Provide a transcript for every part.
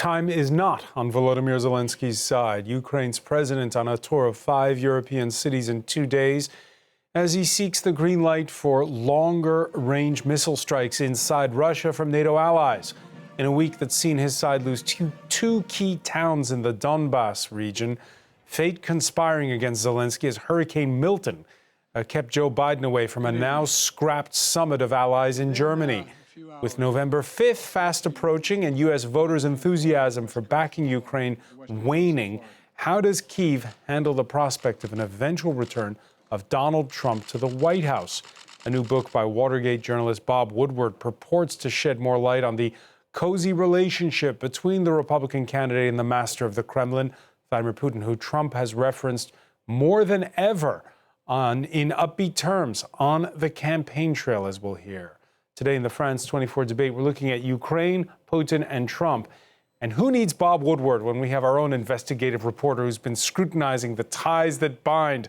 Time is not on Volodymyr Zelensky's side. Ukraine's president on a tour of 5 European cities in 2 days as he seeks the green light for longer-range missile strikes inside Russia from NATO allies. In a week that's seen his side lose two key towns in the Donbas region, fate conspiring against Zelensky as Hurricane Milton kept Joe Biden away from a now-scrapped summit of allies in Germany. With November 5th fast approaching and U.S. voters' enthusiasm for backing Ukraine waning, how does Kyiv handle the prospect of an eventual return of Donald Trump to the White House? A new book by Watergate journalist Bob Woodward purports to shed more light on the cozy relationship between the Republican candidate and the master of the Kremlin, Vladimir Putin, who Trump has referenced more than ever in upbeat terms on the campaign trail, as we'll hear. Today in the France 24 debate, we're looking at Ukraine, Putin, and Trump. And who needs Bob Woodward when we have our own investigative reporter who's been scrutinizing the ties that bind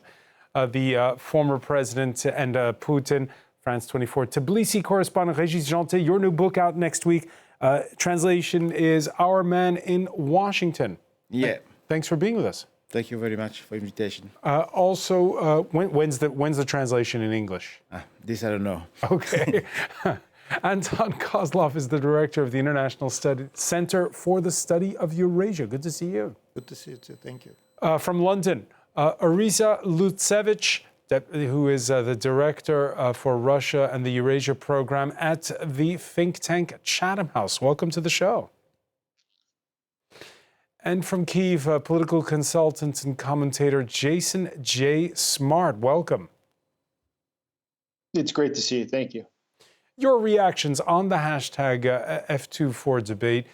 the former president and Putin? France 24 Tbilisi correspondent Régis Janté, your new book out next week. Translation is Our Man in Washington. Yeah. Thanks for being with us. Thank you very much for the invitation. When's the translation in English? This I don't know. Okay. Anton Kozlov is the director of the International Center for the Study of Eurasia. Good to see you. Good to see you too. Thank you. From London, Arisa Lutsevich, who is the director for Russia and the Eurasia program at the think tank Chatham House. Welcome to the show. And from Kyiv, political consultant and commentator Jason J. Smart. Welcome. It's great to see you. Thank you. Your reactions on the hashtag F24 debate.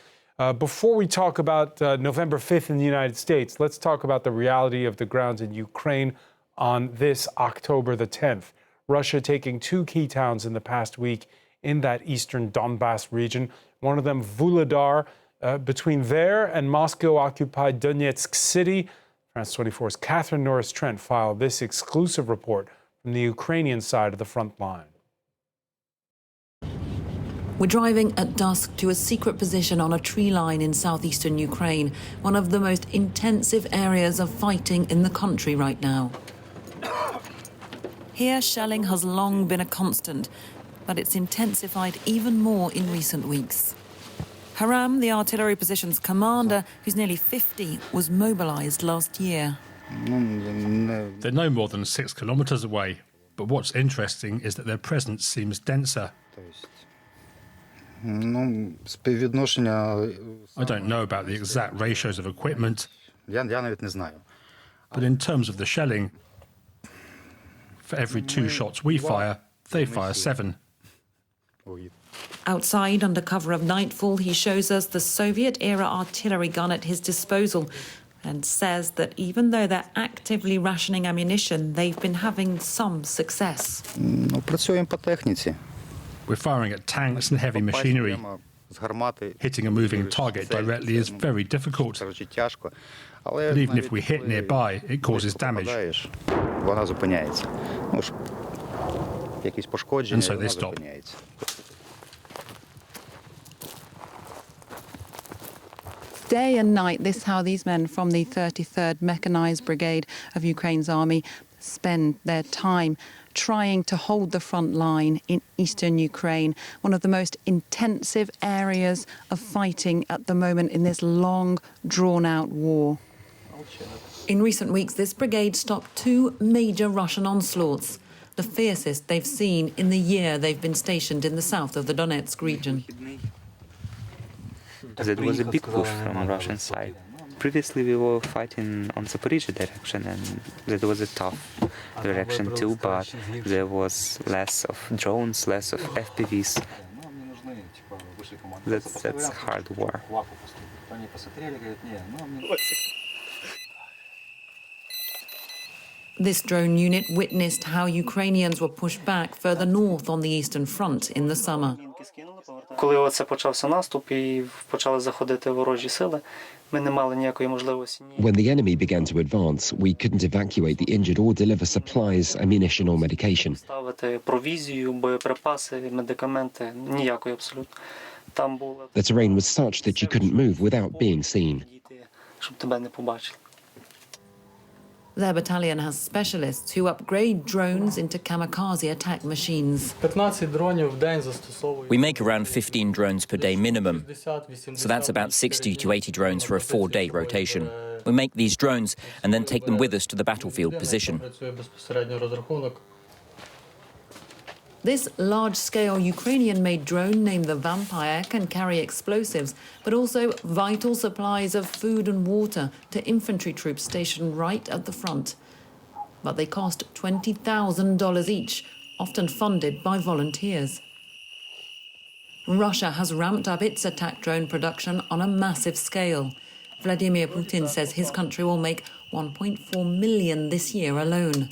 Before we talk about November 5th in the United States, let's talk about the reality of the ground in Ukraine on this October the 10th. Russia taking 2 key towns in the past week in that eastern Donbas region. One of them, Vuhledar. Between there and Moscow-occupied Donetsk City, France 24's Catherine Norris-Trent filed this exclusive report from the Ukrainian side of the front line. We're driving at dusk to a secret position on a tree line in southeastern Ukraine, one of the most intensive areas of fighting in the country right now. Here, shelling has long been a constant, but it's intensified even more in recent weeks. Haram, the artillery position's commander, who's nearly 50, was mobilized last year. They're no more than 6 kilometers away, but what's interesting is that their presence seems denser. I don't know about the exact ratios of equipment, but in terms of the shelling, for every 2 shots we fire, they fire 7. Outside, under cover of nightfall, he shows us the Soviet-era artillery gun at his disposal and says that even though they're actively rationing ammunition, they've been having some success. We're firing at tanks and heavy machinery. Hitting a moving target directly is very difficult. But even if we hit nearby, it causes damage. And so they stop. Day and night, this is how these men from the 33rd Mechanized Brigade of Ukraine's army spend their time trying to hold the front line in eastern Ukraine, one of the most intensive areas of fighting at the moment in this long, drawn-out war. In recent weeks, this brigade stopped 2 major Russian onslaughts, the fiercest they've seen in the year they've been stationed in the south of the Donetsk region. There was a big push from Russian side. Previously we were fighting on Zaporizhzhia direction, and that was a tough direction too, but there was less of drones, less of FPVs. That's hard war. This drone unit witnessed how Ukrainians were pushed back further north on the Eastern Front in the summer. Коли оце почався наступ і почали заходити ворожі сили, ми не мали ніякої можливості. When the enemy began to advance, we couldn't evacuate the injured or deliver supplies, ammunition or medication. Ставити провізію, боєприпаси, медикаменти ніякої абсолютно. The terrain was such that you couldn't move without being seen. Щоб тебе не побачили. Their battalion has specialists who upgrade drones into kamikaze attack machines. 15 дронів в день застосовують. We make around 15 drones per day minimum, so that's about 60 to 80 drones for a 4-day rotation. We make these drones and then take them with us to the battlefield position. Працює безпосередньо розрахунок. This large-scale Ukrainian-made drone named the Vampire can carry explosives, but also vital supplies of food and water to infantry troops stationed right at the front. But they cost $20,000 each, often funded by volunteers. Russia has ramped up its attack drone production on a massive scale. Vladimir Putin says his country will make 1.4 million this year alone.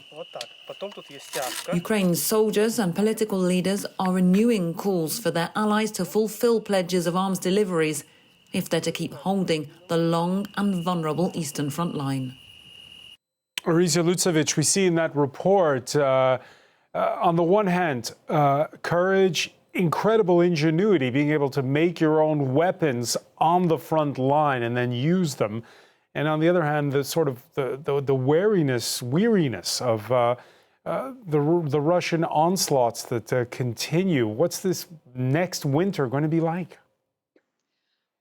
Ukraine's soldiers and political leaders are renewing calls for their allies to fulfill pledges of arms deliveries if they're to keep holding the long and vulnerable eastern front line. Arisa Lutsevich, we see in that report, on the one hand, courage, incredible ingenuity, being able to make your own weapons on the front line and then use them. And on the other hand, the sort of the weariness of the Russian onslaughts that continue. What's this next winter going to be like?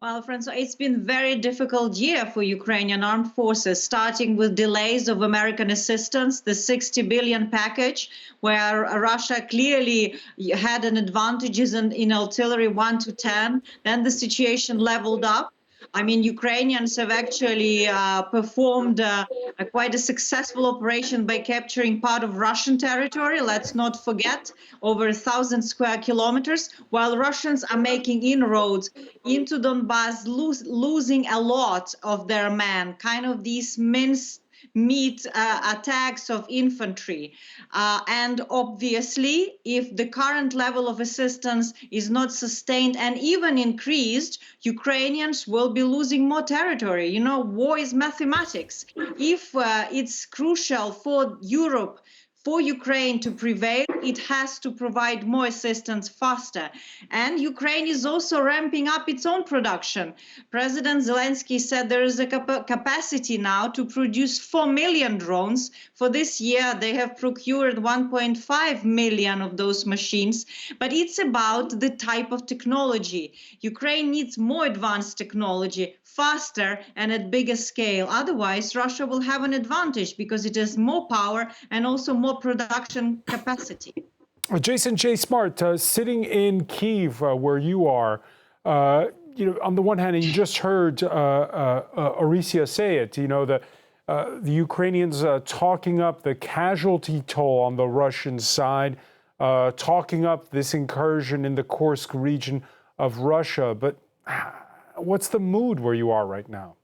Well, Francois, it's been a very difficult year for Ukrainian armed forces, starting with delays of American assistance, the $60 billion package, where Russia clearly had an advantage in artillery 1 to 10. Then the situation leveled up. I mean, Ukrainians have actually performed quite a successful operation by capturing part of Russian territory. Let's not forget, over 1,000 square kilometers, while Russians are making inroads into Donbas, losing a lot of their men, kind of these mincemeat attacks of infantry. And obviously, if the current level of assistance is not sustained and even increased, Ukrainians will be losing more territory. You know, war is mathematics. If it's crucial for Europe, for Ukraine to prevail, it has to provide more assistance faster. And Ukraine is also ramping up its own production. President Zelensky said there is a capacity now to produce 4 million drones. For this year, they have procured 1.5 million of those machines. But it's about the type of technology. Ukraine needs more advanced technology, faster and at bigger scale. Otherwise, Russia will have an advantage because it has more power and also more production capacity. Jason J. Smart, sitting in Kyiv, where you are, on the one hand, and you just heard Arisa say it, the Ukrainians talking up the casualty toll on the Russian side, talking up this incursion in the Kursk region of Russia. But what's the mood where you are right now?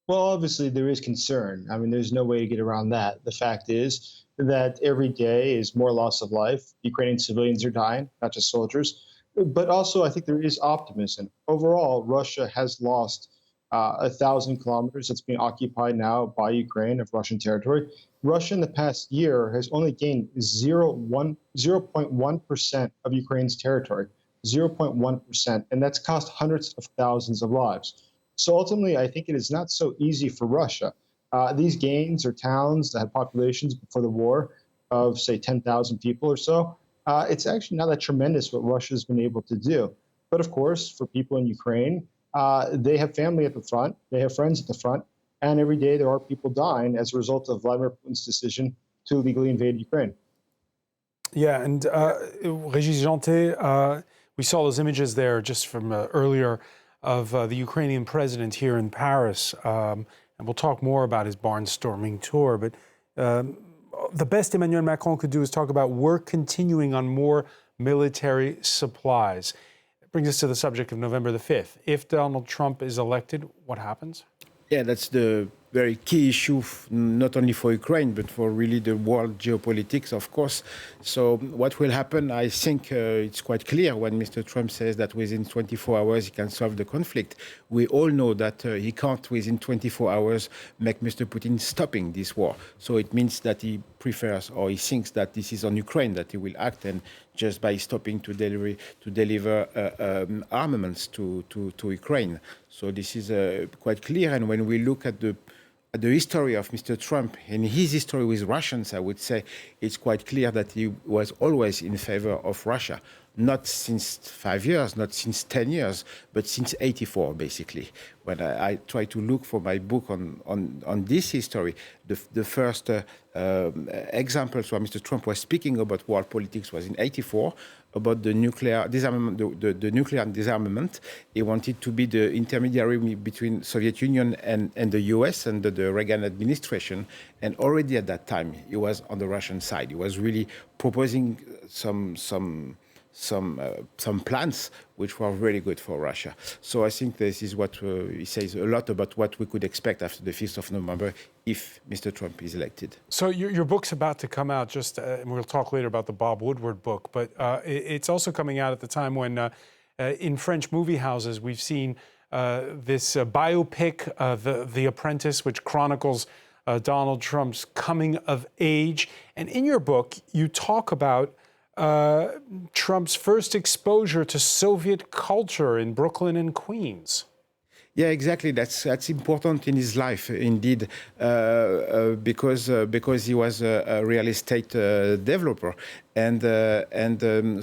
Well, obviously there is concern. I mean, there's no way to get around that. The fact is that every day is more loss of life. Ukrainian civilians are dying, not just soldiers. But also, I think there is optimism. Overall, Russia has lost 1,000 kilometers that's being occupied now by Ukraine of Russian territory. Russia in the past year has only gained 0.1% of Ukraine's territory, 0.1%, and that's cost hundreds of thousands of lives. So ultimately, I think it is not so easy for Russia. These gains are towns that had populations before the war of, say, 10,000 people or so. It's actually not that tremendous what Russia's been able to do. But of course, for people in Ukraine, they have family at the front, they have friends at the front, and every day there are people dying as a result of Vladimir Putin's decision to illegally invade Ukraine. Yeah, and Régis Janté, we saw those images there just from earlier of the Ukrainian president here in Paris. And we'll talk more about his barnstorming tour. But the best Emmanuel Macron could do is talk about work continuing on more military supplies. It brings us to the subject of November the 5th. If Donald Trump is elected, what happens? Yeah, that's the very key issue, not only for Ukraine, but for really the world geopolitics, of course. So what will happen, I think it's quite clear when Mr. Trump says that within 24 hours he can solve the conflict. We all know that he can't, within 24 hours, make Mr. Putin stopping this war. So it means that he prefers, or he thinks that this is on Ukraine that he will act, and just by stopping to deliver armaments to Ukraine. So this is quite clear. And when we look at the history of Mr. Trump and his history with Russians, I would say it's quite clear that he was always in favor of Russia. Not since 5 years, not since 10 years, but since '84, basically. When I try to look for my book on this history, the first examples where Mr. Trump was speaking about world politics was in '84, about the nuclear disarmament, the nuclear disarmament. He wanted to be the intermediary between Soviet Union and the US under the Reagan administration. And already at that time, he was on the Russian side. He was really proposing some plans which were really good for Russia. So I think this is what he says a lot about what we could expect after the 5th of November if Mr. Trump is elected. So your book's about to come out, and we'll talk later about the Bob Woodward book, but it's also coming out at the time when in French movie houses we've seen this biopic, The Apprentice, which chronicles Donald Trump's coming of age. And in your book, you talk about Trump's first exposure to Soviet culture in Brooklyn and Queens. Yeah, exactly. That's important in his life, indeed, because he was a real estate developer, and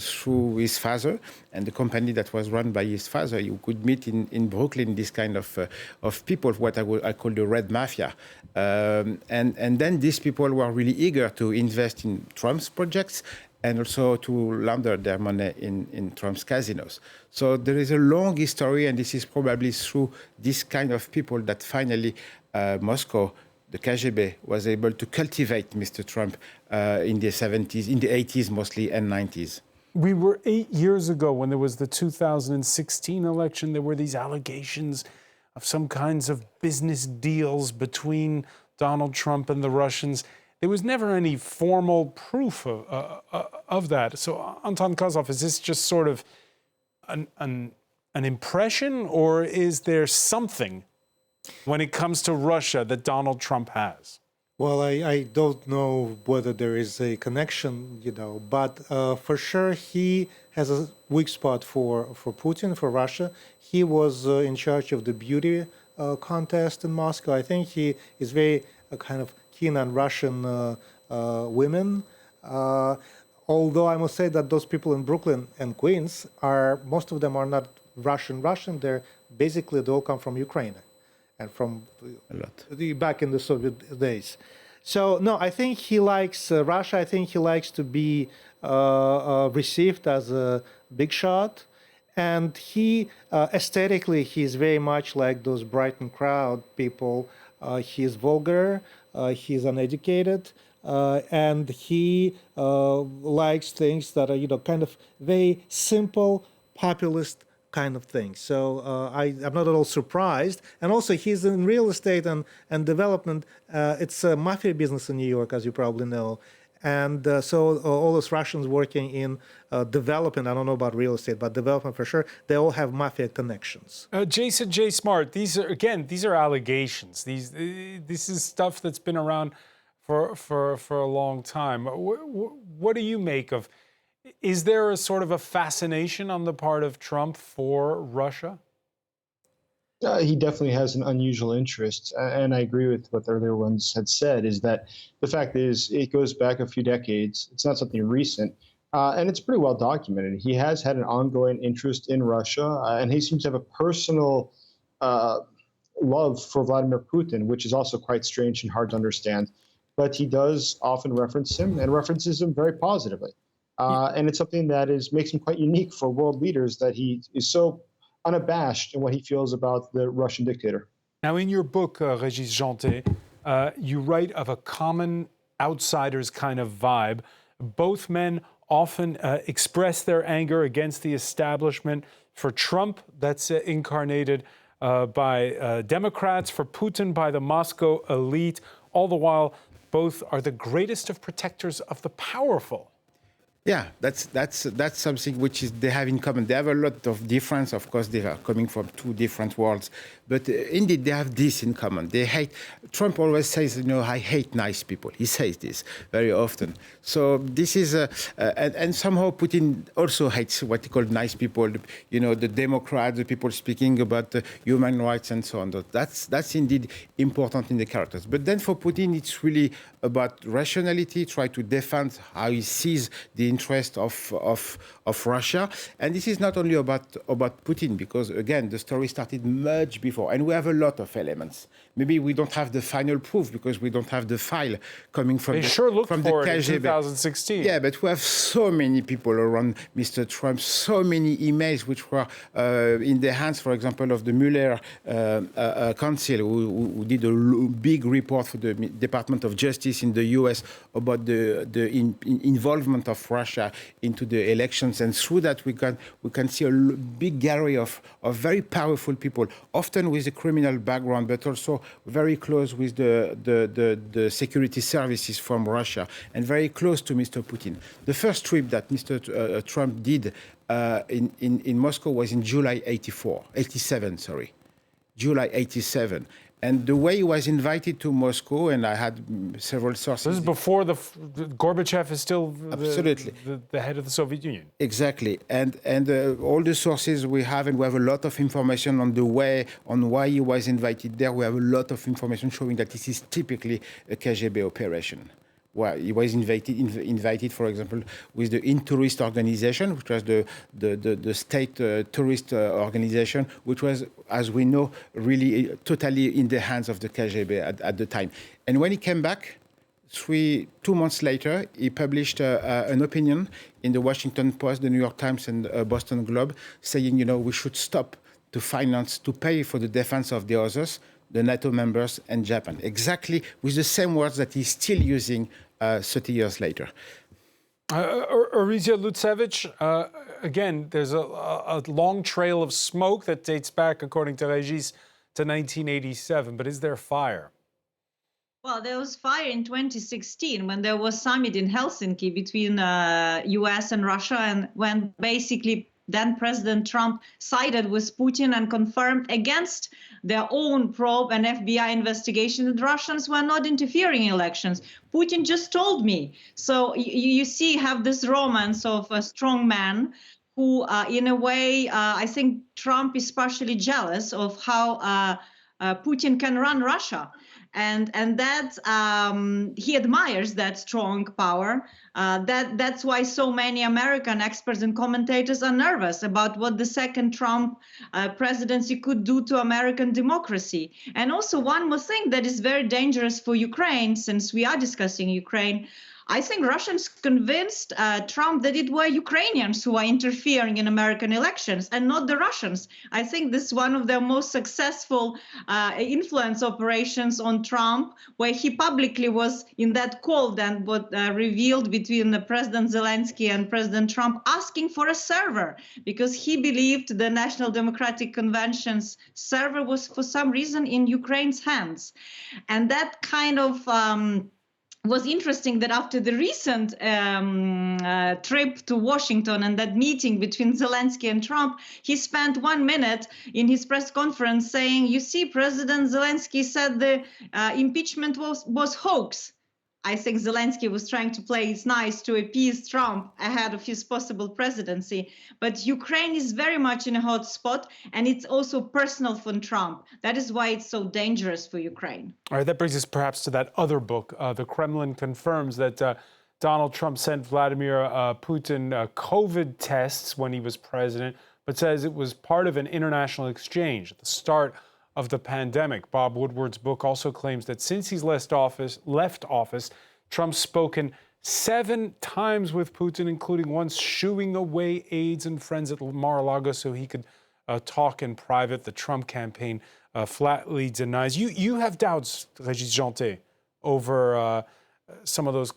through his father and the company that was run by his father, you could meet in Brooklyn this kind of people, what I call the Red Mafia, and then these people were really eager to invest in Trump's projects and also to launder their money in Trump's casinos. So there is a long history, and this is probably through this kind of people that finally Moscow, the KGB, was able to cultivate Mr. Trump in the 70s, in the 80s mostly, and 90s. We were 8 years ago when there was the 2016 election. There were these allegations of some kinds of business deals between Donald Trump and the Russians. There was never any formal proof of that. So, Anton Kozlov, is this just sort of an impression, or is there something when it comes to Russia that Donald Trump has? Well, I don't know whether there is a connection, but for sure he has a weak spot for Putin, for Russia. He was in charge of the beauty contest in Moscow. I think he is very kind of keen on Russian women. Although I must say that those people in Brooklyn and Queens most of them are not Russian. They're basically, they all come from Ukraine and from back in the Soviet days. So no, I think he likes Russia. I think he likes to be received as a big shot. And he, aesthetically, he's very much like those Brighton crowd people. He's vulgar, he's uneducated, and he likes things that are, kind of very simple, populist kind of things. So I'm not at all surprised. And also, he's in real estate and development. It's a mafia business in New York, as you probably know. And so all those Russians working in development, I don't know about real estate, but development for sure, they all have mafia connections. Jason J. Smart, these are allegations. This is stuff that's been around for a long time. What do you make of? Is there a sort of a fascination on the part of Trump for Russia? He definitely has an unusual interest, and I agree with what the earlier ones had said, is that the fact is it goes back a few decades. It's not something recent, and it's pretty well documented. He has had an ongoing interest in Russia, and he seems to have a personal love for Vladimir Putin, which is also quite strange and hard to understand. But he does often reference him and references him very positively. And it's something that makes him quite unique for world leaders, that he is so unabashed in what he feels about the Russian dictator. Now, in your book, Régis Janté, you write of a common outsider's kind of vibe. Both men often express their anger against the establishment. For Trump, that's incarnated by Democrats. For Putin, by the Moscow elite. All the while, both are the greatest of protectors of the powerful. Yeah, that's something which they have in common. They have a lot of difference. Of course, they are coming from two different worlds, but indeed they have this in common. They hate. Trump always says, I hate nice people. He says this very often. So this is and somehow Putin also hates what he called nice people. The Democrats, the people speaking about human rights and so on. That's indeed important in the characters. But then for Putin, it's really about rationality, try to defend how he sees the interest of Russia. And this is not only about Putin, because, again, the story started much before. And we have a lot of elements. Maybe we don't have the final proof because we don't have the file coming from the KGB. In 2016. Yeah, but we have so many people around Mr. Trump, so many emails which were in the hands, for example, of the Mueller Council, who did a big report for the Department of Justice in the US about the involvement of Russia into the elections. And through that, we can see a big gallery of very powerful people, often with a criminal background, but also very close with the security services from Russia and very close to Mr. Putin. The first trip that Mr. Trump did in Moscow was in July 87. July 87. And the way he was invited to Moscow, and I had several sources. This is before Gorbachev is still absolutely the head of the Soviet Union. Exactly, and all the sources we have, and we have a lot of information on why he was invited there. We have a lot of information showing that this is typically a KGB operation. Well, he was invited, for example, with the In-Tourist organization, which was the state tourist organization, which was, as we know, really totally in the hands of the KGB at the time. And when he came back, 2 months later, he published an opinion in the Washington Post, the New York Times, and Boston Globe, saying, we should stop to pay for the defense of the others, the NATO members, and Japan. Exactly with the same words that he's still using 30 years later. Orysia Lutsevich, again, there's a long trail of smoke that dates back, according to Régis, to 1987. But is there fire? Well, there was fire in 2016 when there was summit in Helsinki between US and Russia, and when basically then President Trump sided with Putin and confirmed against their own probe and FBI investigation that Russians were not interfering in elections. Putin just told me. So you see, have this romance of a strong man who, in a way, I think Trump is partially jealous of how Putin can run Russia. And that he admires that strong power. That's why so many American experts and commentators are nervous about what the second Trump presidency could do to American democracy. And also one more thing that is very dangerous for Ukraine, since we are discussing Ukraine. I think Russians convinced Trump that it were Ukrainians who are interfering in American elections and not the Russians. I think this is one of their most successful influence operations on Trump, where he publicly was in that call then what revealed between the President Zelensky and President Trump asking for a server because he believed the National Democratic Convention's server was for some reason in Ukraine's hands. And that kind of was interesting that after the recent trip to Washington and that meeting between Zelensky and Trump, he spent 1 minute in his press conference saying, you see, President Zelensky said the impeachment was hoax. I think Zelensky was trying to play it nice to appease Trump ahead of his possible presidency. But Ukraine is very much in a hot spot, and it's also personal for Trump. That is why it's so dangerous for Ukraine. All right, that brings us perhaps to that other book. The Kremlin confirms that Donald Trump sent Vladimir Putin COVID tests when he was president, but says it was part of an international exchange at the start of the pandemic. Bob Woodward's book also claims that since he's left office, Trump's spoken 7 times with Putin, including once shooing away aides and friends at Mar-a-Lago so he could talk in private. The Trump campaign flatly denies. You have doubts, Régis Janté, over some of those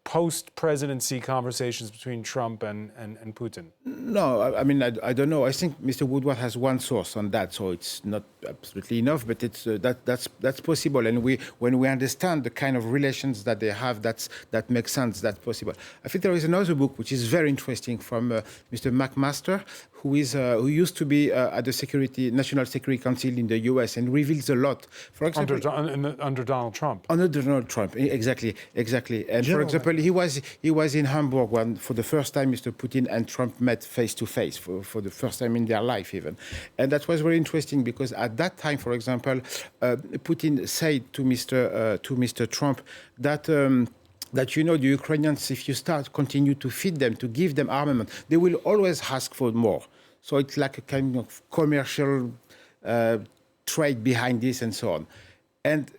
post-presidency conversations between Trump and Putin? No, I mean, I don't know. I think Mr. Woodward has one source on that, so it's not absolutely enough, but it's that's possible. And when we understand the kind of relations that they have, that makes sense. That's possible. I think there is another book which is very interesting from Mr. McMaster, who used to be at the National Security Council in the U.S. and reveals a lot. For example, under Donald Trump. Under Donald Trump, exactly. And for example, he was in Hamburg when, for the first time, Mr. Putin and Trump met face to face for the first time in their life, even, and that was very interesting because at that time, for example, Putin said to Mr. Trump that. That the Ukrainians, if you continue to feed them, to give them armament, they will always ask for more. So it's like a kind of commercial trade behind this and so on. And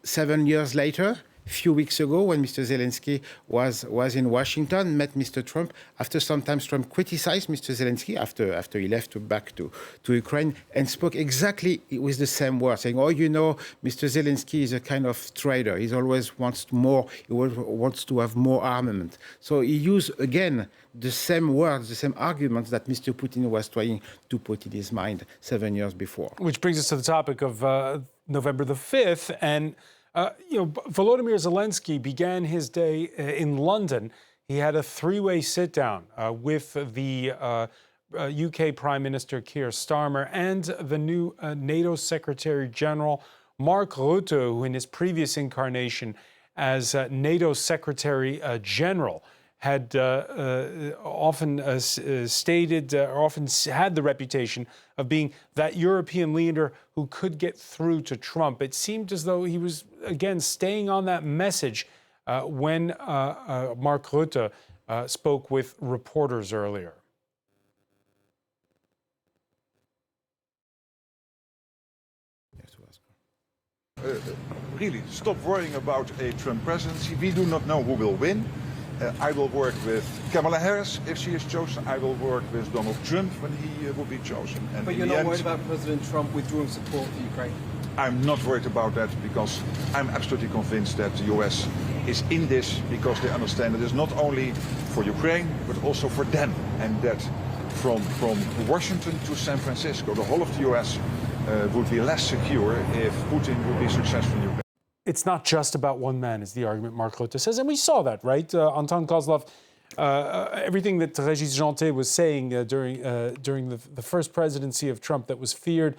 7 years later, a few weeks ago, when Mr. Zelensky was in Washington, met Mr. Trump. After some time, Trump criticized Mr. Zelensky after he left back to Ukraine and spoke exactly with the same words, saying, Mr. Zelensky is a kind of trader. He always wants more. He wants to have more armament. So he used, again, the same words, the same arguments that Mr. Putin was trying to put in his mind 7 years before. Which brings us to the topic of November the 5th. And Volodymyr Zelensky began his day in London. He had a three-way sit-down with the UK Prime Minister Keir Starmer and the new NATO Secretary General Mark Rutte, who in his previous incarnation as NATO Secretary General had often stated, or often had the reputation of being that European leader who could get through to Trump. It seemed as though he was, again, staying on that message when Mark Rutte spoke with reporters earlier. Really, stop worrying about a Trump presidency. We do not know who will win. I will work with Kamala Harris if she is chosen. I will work with Donald Trump when he will be chosen. And but you're not worried about President Trump withdrawing support for Ukraine? I'm not worried about that because I'm absolutely convinced that the US is in this because they understand that it's not only for Ukraine but also for them, and that from Washington to San Francisco, the whole of the US would be less secure if Putin would be successful in Ukraine. It's not just about one man, is the argument Mark Rutte says. And we saw that, right? Anton Kozlov, everything that Régis Janté was saying during the first presidency of Trump that was feared,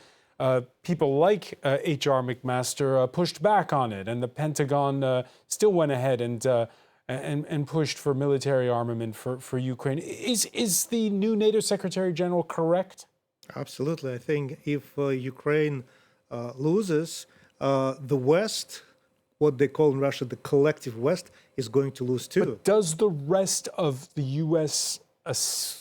people like H.R. McMaster pushed back on it. And the Pentagon still went ahead and pushed for military armament for Ukraine. Is the new NATO Secretary General correct? Absolutely. I think if Ukraine loses, the West, what they call in Russia the collective West, is going to lose too. But does the rest of the U.S.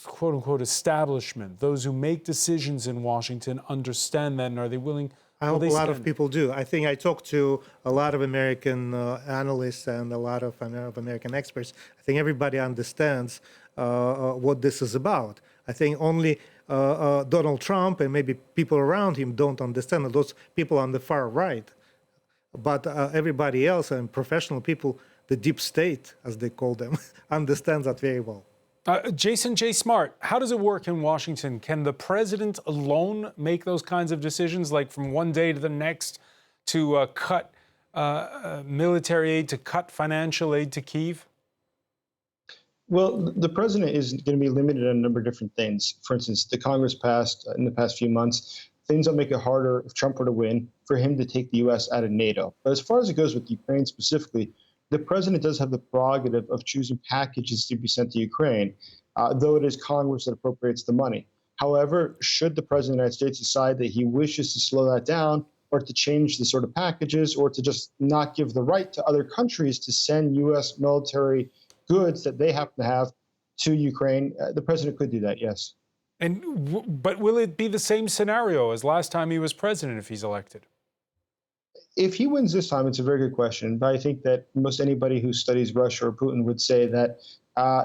quote-unquote establishment, those who make decisions in Washington, understand that, and are they willing? I hope a lot of people do. I think I talked to a lot of American analysts and a lot of American experts. I think everybody understands what this is about. I think only Donald Trump and maybe people around him don't understand, those people on the far right. But everybody else and professional people, the deep state, as they call them, understands that very well. Jason J. Smart, how does it work in Washington? Can the president alone make those kinds of decisions, like from one day to the next, to cut military aid, to cut financial aid to Kyiv? Well, the president is going to be limited on a number of different things. For instance, the Congress passed in the past few months things that make it harder, if Trump were to win, for him to take the U.S. out of NATO. But as far as it goes with Ukraine specifically, the president does have the prerogative of choosing packages to be sent to Ukraine, though it is Congress that appropriates the money. However, should the president of the United States decide that he wishes to slow that down or to change the sort of packages or to just not give the right to other countries to send U.S. military goods that they happen to have to Ukraine, the president could do that, yes. But will it be the same scenario as last time he was president if he's elected? If he wins this time, it's a very good question. But I think that most anybody who studies Russia or Putin would say that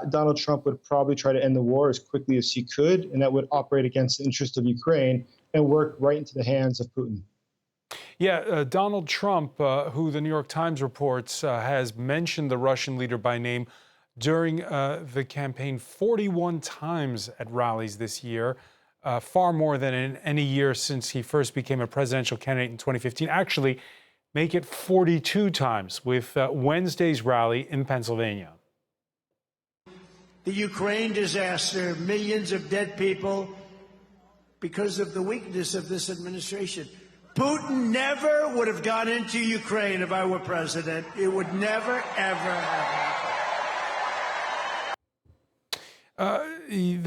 Donald Trump would probably try to end the war as quickly as he could, and that would operate against the interest of Ukraine and work right into the hands of Putin. Yeah, Donald Trump, who the New York Times reports has mentioned the Russian leader by name during the campaign 41 times at rallies this year, far more than in any year since he first became a presidential candidate in 2015. Actually, make it 42 times with Wednesday's rally in Pennsylvania. The Ukraine disaster, millions of dead people because of the weakness of this administration. Putin never would have gone into Ukraine if I were president. It would never, ever have happened.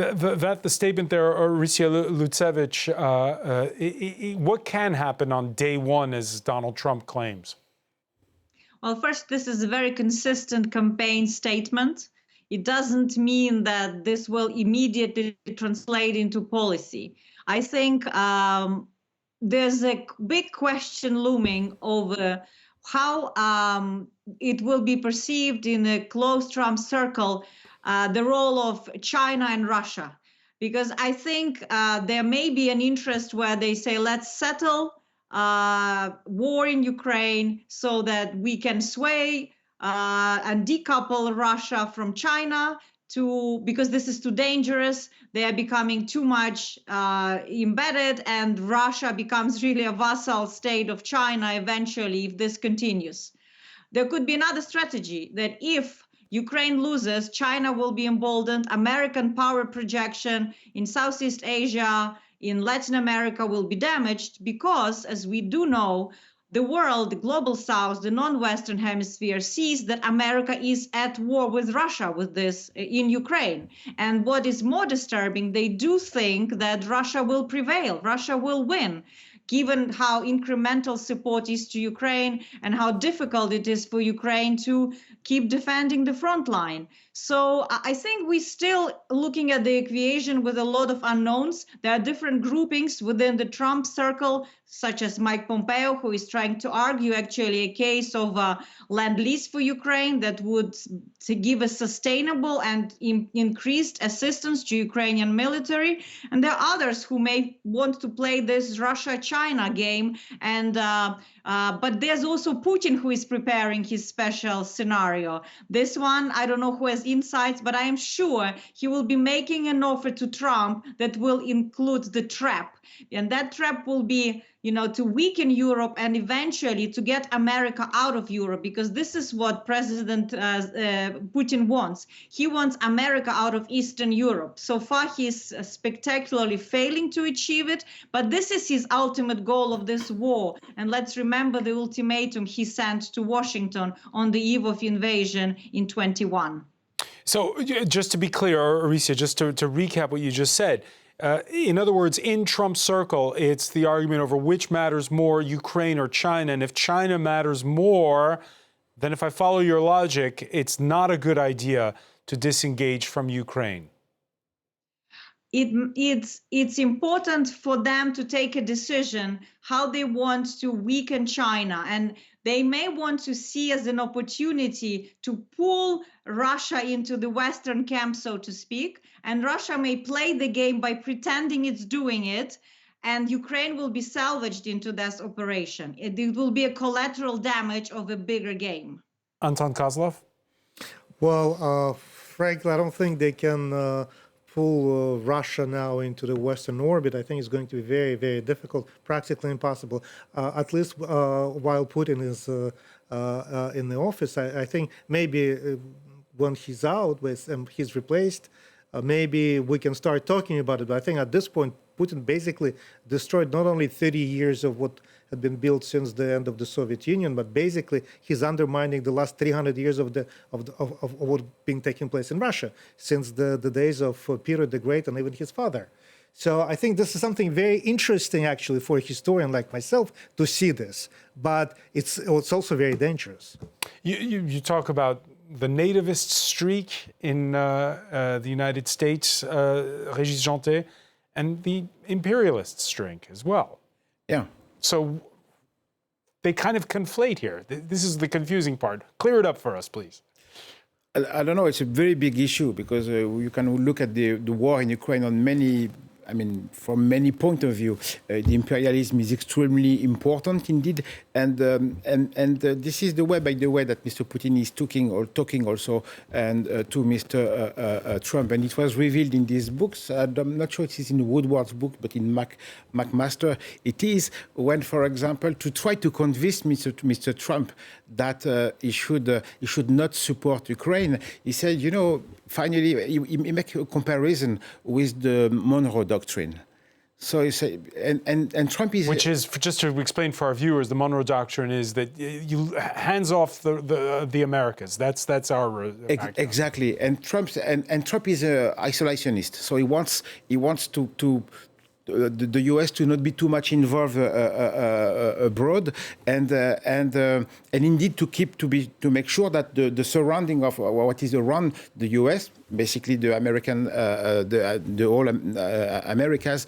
The statement there, Orysia Lutsevich, what can happen on day one, as Donald Trump claims? Well, first, this is a very consistent campaign statement. It doesn't mean that this will immediately translate into policy. I think there's a big question looming over how it will be perceived in a close Trump circle, the role of China and Russia. Because I think there may be an interest where they say, let's settle war in Ukraine so that we can sway and decouple Russia from China, because this is too dangerous. They are becoming too much embedded, and Russia becomes really a vassal state of China eventually if this continues. There could be another strategy that if Ukraine loses, China will be emboldened, American power projection in Southeast Asia, in Latin America will be damaged because, as we do know, the world, the global South, the non-Western hemisphere sees that America is at war with Russia with this in Ukraine. And what is more disturbing, they do think that Russia will prevail, Russia will win, given how incremental support is to Ukraine and how difficult it is for Ukraine to keep defending the front line. So I think we're still looking at the equation with a lot of unknowns. There are different groupings within the Trump circle, such as Mike Pompeo, who is trying to argue actually a case of lend-lease for Ukraine that would give a sustainable and increased assistance to Ukrainian military. And there are others who may want to play this Russia-China game. And but there's also Putin, who is preparing his special scenario. This one, I don't know who has insights, but I am sure he will be making an offer to Trump that will include the trap. And that trap will be, to weaken Europe and eventually to get America out of Europe, because this is what President Putin wants. He wants America out of Eastern Europe. So far, he's spectacularly failing to achieve it, but this is his ultimate goal of this war. And let's remember the ultimatum he sent to Washington on the eve of invasion in 21. So just to be clear, Orysia, just to recap what you just said, in other words, in Trump's circle, it's the argument over which matters more, Ukraine or China. And if China matters more, then if I follow your logic, it's not a good idea to disengage from Ukraine. It's important for them to take a decision how they want to weaken China, and they may want to see as an opportunity to pull Russia into the Western camp, so to speak, and Russia may play the game by pretending it's doing it, and Ukraine will be salvaged into this operation. It will be a collateral damage of a bigger game. Anton Kozlov? Well, frankly, I don't think they can pull Russia now into the Western orbit. I think it's going to be very, very difficult, practically impossible, at least while Putin is in the office. I think maybe when he's out, he's replaced, maybe we can start talking about it. But I think at this point, Putin basically destroyed not only 30 years of what had been built since the end of the Soviet Union, but basically he's undermining the last 300 years of what been taking place in Russia since the days of Peter the Great and even his father. So I think this is something very interesting, actually, for a historian like myself to see this. But it's also very dangerous. You talk about the nativist streak in the United States, Régis Janté, and the imperialist streak as well. Yeah. So they kind of conflate here. This is the confusing part. Clear it up for us, please. I don't know. It's a very big issue because you can look at the war in Ukraine on many I mean, from many point of view, the imperialism is extremely important indeed, and this is the way, by the way, that Mr. Putin is talking also and to Mr. Trump, and it was revealed in these books. I'm not sure it is in Woodward's book, but in McMaster, it is when, for example, to try to convince Mr. Trump that he should not support Ukraine. He said, you know, finally, he make a comparison with the Monroe Doctrine. So he said, and Trump is, which is, just to explain for our viewers, the Monroe Doctrine is that you hands off the Americas. That's our exactly. And Trump is an isolationist. So he wants to the U.S. to not be too much involved abroad, and indeed to make sure that the surrounding of what is around the U.S., basically the American, the whole Americas,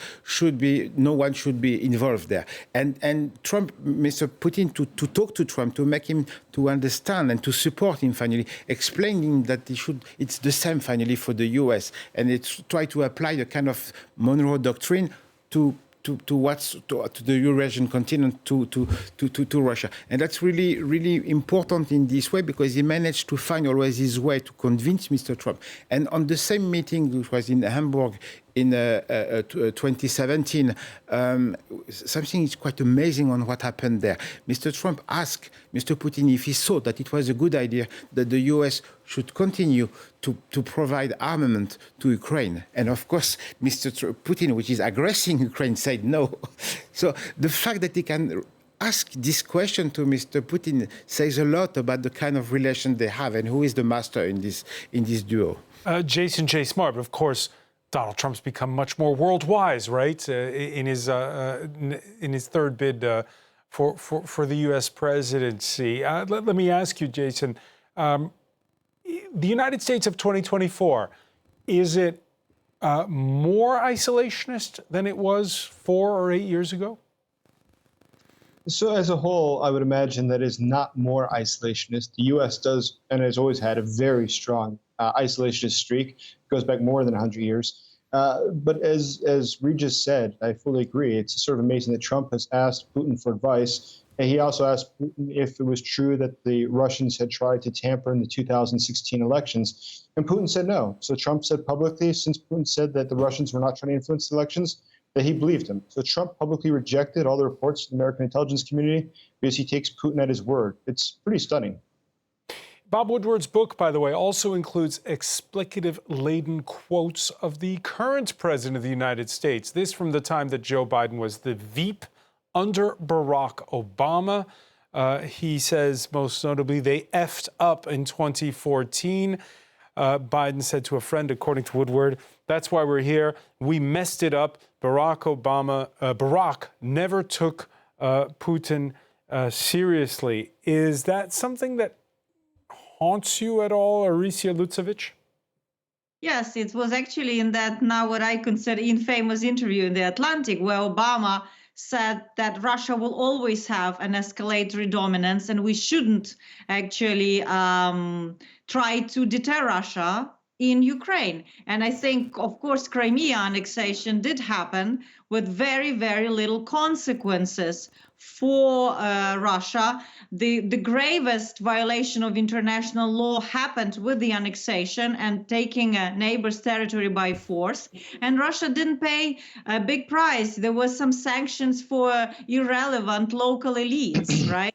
no one should be involved there. And Trump, Mr. Putin, to talk to Trump, to make him to understand and to support him finally, explaining that it's the same finally for the U.S. and it's try to apply the kind of Monroe Doctrine to the Eurasian continent, to Russia. And that's really, really important in this way, because he managed to find always his way to convince Mr. Trump. And on the same meeting, which was in Hamburg in 2017, something is quite amazing on what happened there. Mr. Trump asked Mr. Putin if he thought that it was a good idea that the US should continue to provide armament to Ukraine. And of course, Mr. Putin, which is aggressing Ukraine, said no. So the fact that he can ask this question to Mr. Putin says a lot about the kind of relation they have and who is the master in this duo. Jason J. Smart, but of course, Donald Trump's become much more world-wise, right? In his third bid for the U.S. presidency. Let me ask you, Jason, the United States of 2024, is it more isolationist than it was 4 or 8 years ago? So as a whole, I would imagine that is not more isolationist. The U.S. does and has always had a very strong isolationist streak. It goes back more than 100 years. But as Regis said, I fully agree. It's sort of amazing that Trump has asked Putin for advice. And he also asked Putin if it was true that the Russians had tried to tamper in the 2016 elections. And Putin said no. So Trump said publicly, since Putin said that the Russians were not trying to influence the elections, that he believed him. So Trump publicly rejected all the reports of the American intelligence community because he takes Putin at his word. It's pretty stunning. Bob Woodward's book, by the way, also includes explicative-laden quotes of the current president of the United States. This from the time that Joe Biden was the Veep under Barack Obama. He says, most notably, they effed up in 2014. Biden said to a friend, according to Woodward, that's why we're here. We messed it up. Barack never took Putin seriously. Is that something that haunts you at all, Aricia Lutsevich? Yes, it was actually in that now what I consider infamous interview in the Atlantic, where Obama said that Russia will always have an escalatory dominance and we shouldn't actually try to deter Russia in Ukraine. And I think, of course, Crimea annexation did happen with very, very little consequences for Russia. The gravest violation of international law happened with the annexation and taking a neighbor's territory by force. And Russia didn't pay a big price. There were some sanctions for irrelevant local elites, right?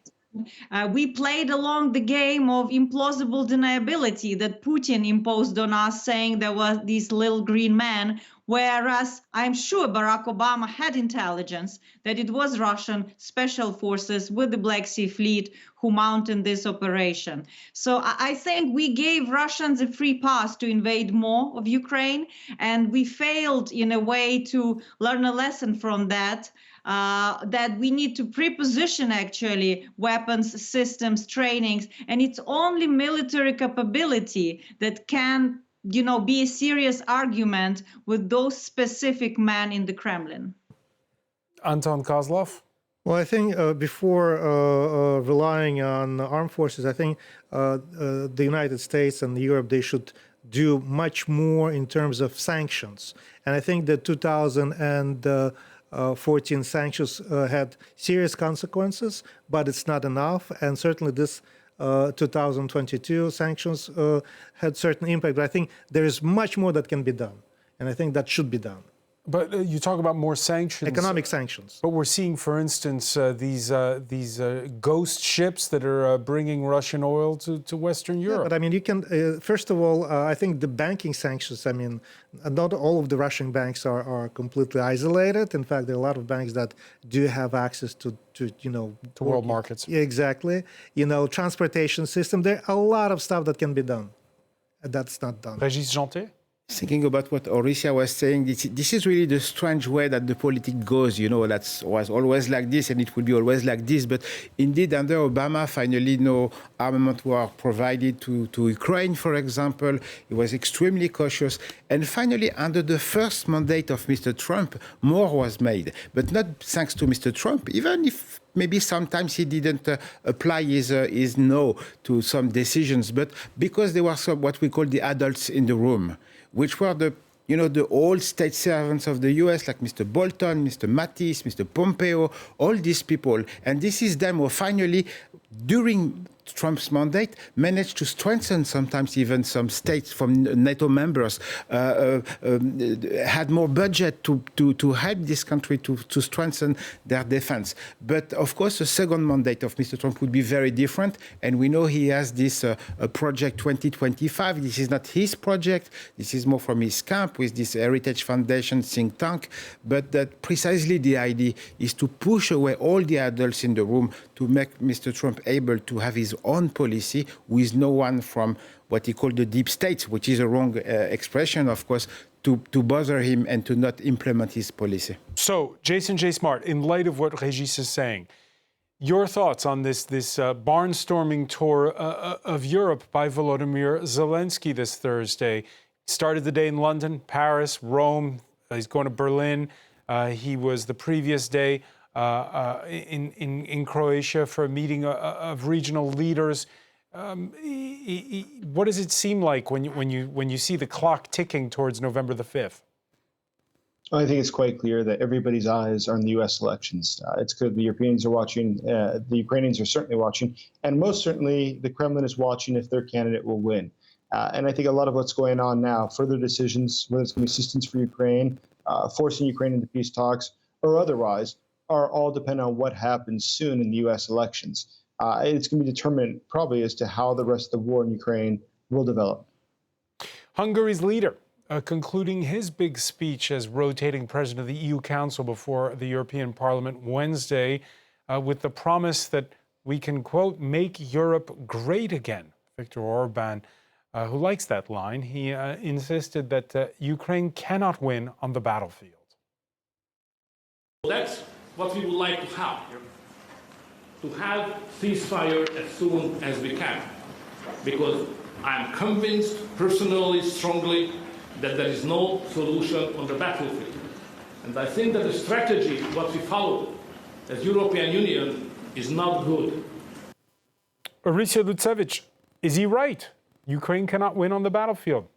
We played along the game of implausible deniability that Putin imposed on us, saying there were these little green men, whereas I'm sure Barack Obama had intelligence that it was Russian special forces with the Black Sea Fleet who mounted this operation. So I think we gave Russians a free pass to invade more of Ukraine, and we failed in a way to learn a lesson from that. That we need to preposition actually weapons, systems, trainings, and it's only military capability that can, be a serious argument with those specific men in the Kremlin. Anton Kozlov? Well, I think before relying on armed forces, I think the United States and Europe, they should do much more in terms of sanctions. And I think the 2014 sanctions had serious consequences, but it's not enough. And certainly this 2022 sanctions had certain impact. But I think there is much more that can be done. And I think that should be done. But you talk about more sanctions. Economic sanctions. But we're seeing, for instance, these ghost ships that are bringing Russian oil to Western Europe. Yeah, but I mean, you can, first of all, I think the banking sanctions, I mean, not all of the Russian banks are completely isolated. In fact, there are a lot of banks that do have access to world markets. Yeah, exactly. Transportation system. There are a lot of stuff that can be done. That's not done. Régis Janté? Thinking about what Orysia was saying, this is really the strange way that the politics goes. That was always like this, and it will be always like this. But indeed, under Obama, finally, no armament were provided to Ukraine, for example. He was extremely cautious. And finally, under the first mandate of Mr. Trump, more was made. But not thanks to Mr. Trump, even if maybe sometimes he didn't apply his no to some decisions, but because there were some what we call the adults in the room, which were the old state servants of the U.S., like Mr. Bolton, Mr. Mattis, Mr. Pompeo, all these people. And this is them who finally, during Trump's mandate, managed to strengthen sometimes even some states from NATO members, had more budget to help this country to strengthen their defense. But of course, the second mandate of Mr. Trump would be very different. And we know he has this project 2025. This is not his project. This is more from his camp with this Heritage Foundation think tank. But that precisely the idea is to push away all the adults in the room to make Mr. Trump able to have his own policy with no one from what he called the deep state, which is a wrong expression, of course, to bother him and to not implement his policy. So, Jason J. Smart, in light of what Régis is saying, your thoughts on this barnstorming tour of Europe by Volodymyr Zelensky this Thursday? Started the day in London, Paris, Rome. He's going to Berlin. He was the previous day in Croatia for a meeting of regional leaders. What does it seem like when you see the clock ticking towards November the 5th? I think it's quite clear that everybody's eyes are on the U.S. elections. It's clear the Europeans are watching, the Ukrainians are certainly watching, and most certainly the Kremlin is watching if their candidate will win. And I think a lot of what's going on now, further decisions, whether it's going to be assistance for Ukraine, forcing Ukraine into peace talks, or otherwise, are all dependent on what happens soon in the U.S. elections. It's going to be determined probably as to how the rest of the war in Ukraine will develop. Hungary's leader concluding his big speech as rotating president of the EU Council before the European Parliament Wednesday with the promise that we can, quote, make Europe great again. Viktor Orban, who likes that line, he insisted that Ukraine cannot win on the battlefield. That's what we would like to have ceasefire as soon as we can, because I'm convinced personally, strongly, that there is no solution on the battlefield. And I think that the strategy, what we follow as European Union, is not good. Orysia Lutsevich, is he right? Ukraine cannot win on the battlefield.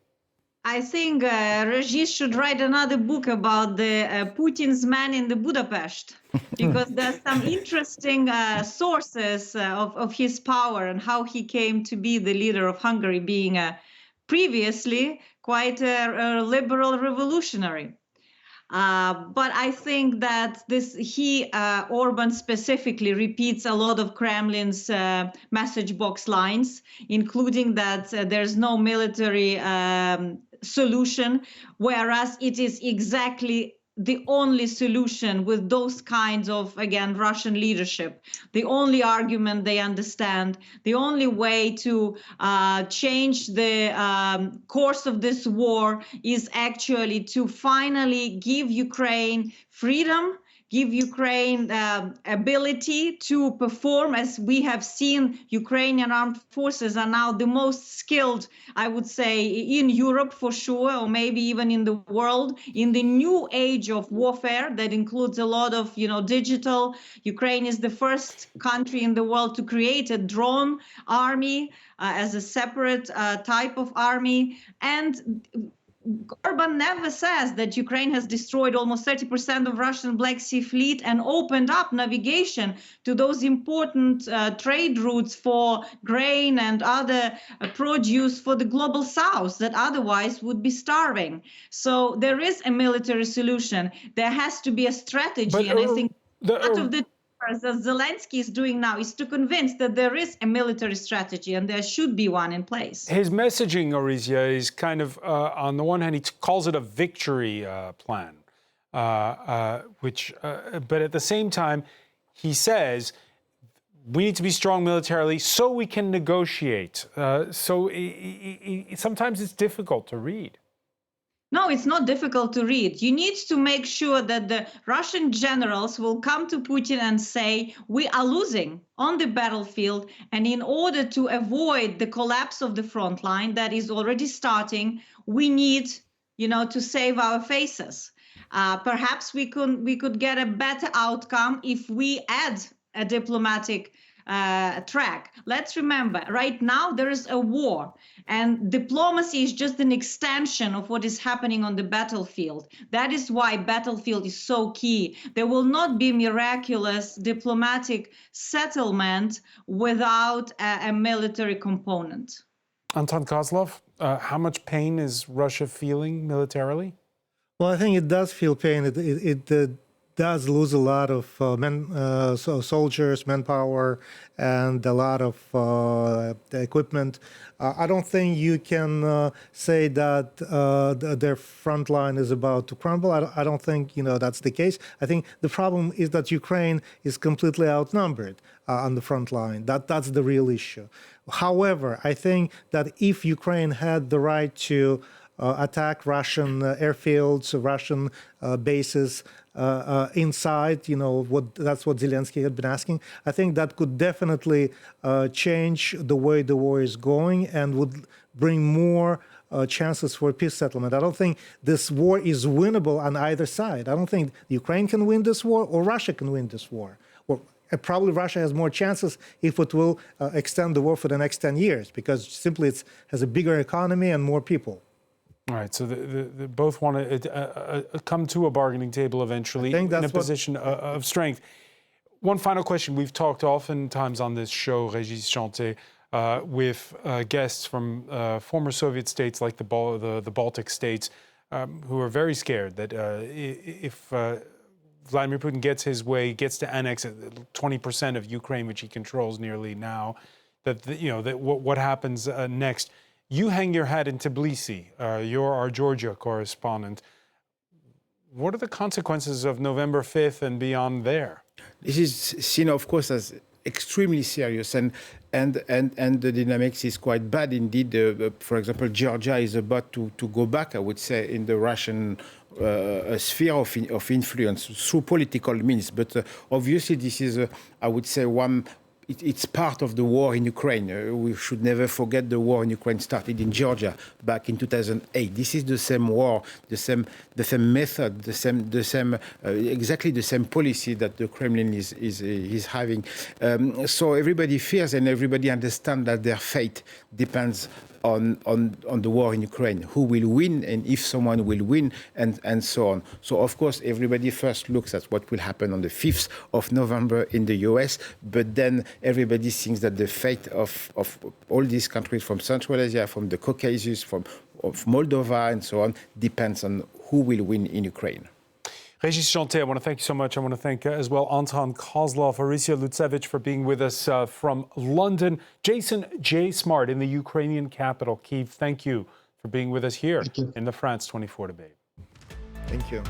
I think Régis should write another book about the Putin's man in the Budapest, because there's some interesting sources of his power and how he came to be the leader of Hungary, being previously quite a liberal revolutionary. But I think that Orban specifically repeats a lot of Kremlin's message box lines, including that there's no military solution, whereas it is exactly the only solution with those kinds of, again, Russian leadership. The only argument they understand, the only way to change the course of this war is actually to finally give Ukraine freedom, give Ukraine ability to perform. As we have seen, Ukrainian armed forces are now the most skilled, I would say, in Europe for sure, or maybe even in the world, in the new age of warfare that includes a lot of, digital. Ukraine is the first country in the world to create a drone army as a separate type of army. And Orban never says that Ukraine has destroyed almost 30% of Russian Black Sea Fleet and opened up navigation to those important trade routes for grain and other produce for the global south that otherwise would be starving. So there is a military solution. There has to be a strategy. And I think part of the that Zelensky is doing now is to convince that there is a military strategy and there should be one in place. His messaging, Orysia, is kind of, on the one hand, he calls it a victory plan, but at the same time, he says, we need to be strong militarily so we can negotiate. Sometimes it's difficult to read. No, it's not difficult to read. You need to make sure that the Russian generals will come to Putin and say, we are losing on the battlefield. And in order to avoid the collapse of the front line that is already starting, we need, to save our faces. Perhaps we could get a better outcome if we add a diplomatic track. Let's remember, right now there is a war, and diplomacy is just an extension of what is happening on the battlefield. That is why battlefield is so key. There will not be miraculous diplomatic settlement without a military component. Anton Kozlov, how much pain is Russia feeling militarily? Well, I think it does feel pain. It does lose a lot of soldiers, manpower, and a lot of equipment. I don't think you can say that their front line is about to crumble. I don't think that's the case. I think the problem is that Ukraine is completely outnumbered on the front line. That's the real issue. However, I think that if Ukraine had the right to attack Russian airfields, Russian bases inside, that's what Zelensky had been asking. I think that could definitely change the way the war is going and would bring more chances for peace settlement. I don't think this war is winnable on either side. I don't think Ukraine can win this war or Russia can win this war. Or probably Russia has more chances if it will extend the war for the next 10 years, because simply it has a bigger economy and more people. All right, so they both want to come to a bargaining table eventually in a position of strength. One final question. We've talked oftentimes on this show, Régis Chanté, with guests from former Soviet states like the Baltic states who are very scared that if Vladimir Putin gets his way, gets to annex 20% of Ukraine, which he controls nearly now, that what happens next? You hang your hat in Tbilisi. You're our Georgia correspondent. What are the consequences of November 5th and beyond there? This is seen, of course, as extremely serious, and the dynamics is quite bad indeed. For example, Georgia is about to go back, I would say, in the Russian sphere of influence through political means. But obviously, this is, I would say, it's part of the war in Ukraine. We should never forget the war in Ukraine started in Georgia back in 2008. This is the same war, the same method, exactly the same policy that the Kremlin is having. So everybody fears and everybody understands that their fate depends on the war in Ukraine, who will win and if someone will win, and so on. So of course everybody first looks at what will happen on the 5th of November in the US, but then everybody thinks that the fate of all these countries from Central Asia, from the Caucasus, of Moldova and so on, depends on who will win in Ukraine. Régis Chanté, I want to thank you so much. I want to thank as well Anton Kozlov, Orysia Lutsevich for being with us from London. Jason J. Smart in the Ukrainian capital, Kyiv. Thank you for being with us here in the France 24 debate. Thank you.